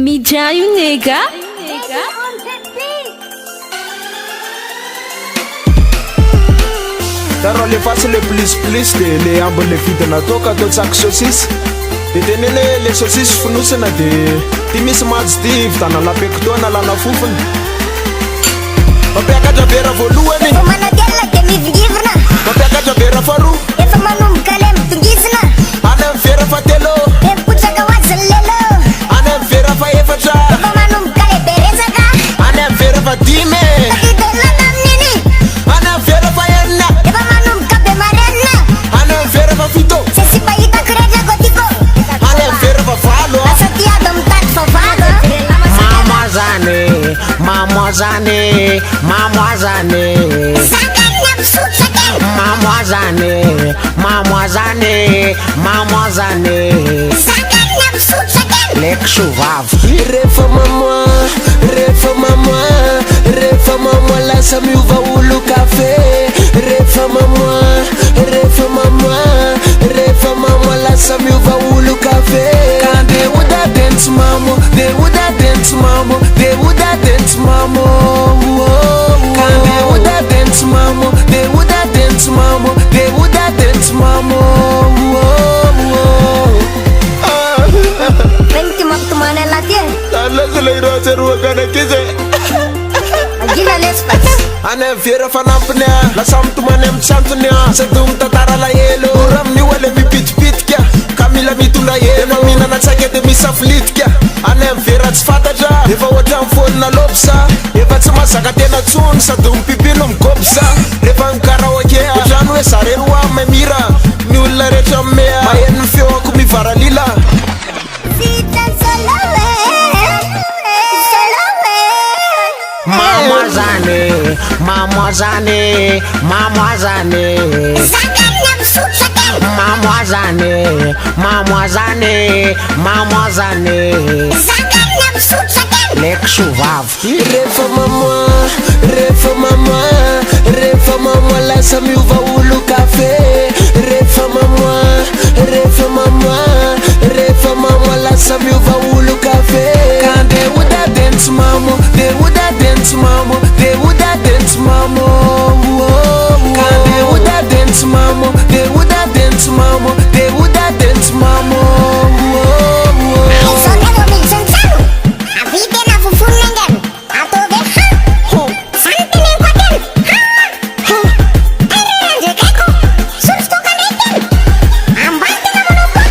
Mijaio nega. Taro le fatsy le plus de le ambiny le vidina toka atao tsaky saucisse. De teneny le saucisse fonosina de ty misy majy ty vitana lapeko toa nalana fofony. Mampiakatra vera voalohany, efa manadela de mivingivina. Mampiakatra vera faharoa, efa manomboka le mitongizina. any amin'ny vera fahatelo, epotsaka hoazy ny lelo. any amin'ny vera fahaefatra, efa manomboka le berezaka. any amin'ny vera fahadimy, tadidelana amin'iny. any amin'ny vera fahaenina, efa manomboka be marenina. any amin'ny vera fahafito, se sy fahitako rejako tiko. any amin'ny vera fahavalo. asa tiado mitady favalo. Mamoazane, sakany ampisotsake. Mamoazane, sakany ampisotsake. leky sovavy. Rehefa mamoa lasa miova olo kafe. Rehefa mamoa lasa miova olo kafe. Kan de woulda dance mamo, de woulda dance mamo, de woulda dance mamo. Kan de woulda dance mamo, de woulda dance mamo, de woulda dance mamo. Venti maktumane latie. Lasa lay rosa rua kana kize. Agila l'espace. Any amin'ny vera fanampiny lasa mitomany amin'ny trantony sady mitantara lahelo. Ora amin'ny oale mipitipitika ka mila mitondra helo. Efa mihinana tsaika de misafilitika. Any amin'ny vera tsy fantatra efa ohatra amin'ny fonina lopsa. Efa tsy mazaka tena tsony sady mipipino migopsa. Rehefa mikaraoke ohatrany hoe zareo roa mamira. Ny olona rehetra mea maheno ny feo ako mivaralila. sakany ampisotsake. Mamoazane, sakany ampisotsake. leky sovavy. Rehefa mamoa lasa miova olo kafe. Rehefa mamoa lasa miova olo kafe. Kan de woulda dance mamo, de woulda dance mamo, de woulda dance mamo. Kan de woulda dance mamo, de woulda dance mamo, de woulda dance mamo. Sonego minsensano. Avide na fufunengen. Atoge ha. Santene kwaten. Ha. Arende keko. Surstoka neken. Ambante na monoko.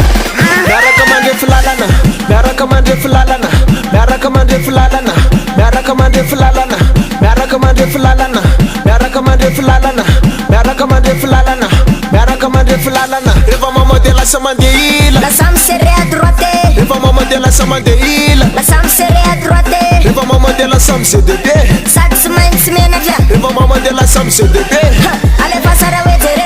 Miaraka mandrefy lalana, miaraka mandrefy lalana, miaraka mandrefy lalana, miaraka mandrefy lalana, miaraka mandrefy lalana, miaraka mandrefy lalana, miaraka mandrefy lalana, miaraka mandrefy lalana. Rehefa mamode lasa mandeha ila, Lasa serré à droite. rehefa mamode lasa mandeha ila, Lasa serré à droite. rehefa mamode lasa misedede, Sax maints manager. rehefa mamode lasa misedede. Ale pasara wejere.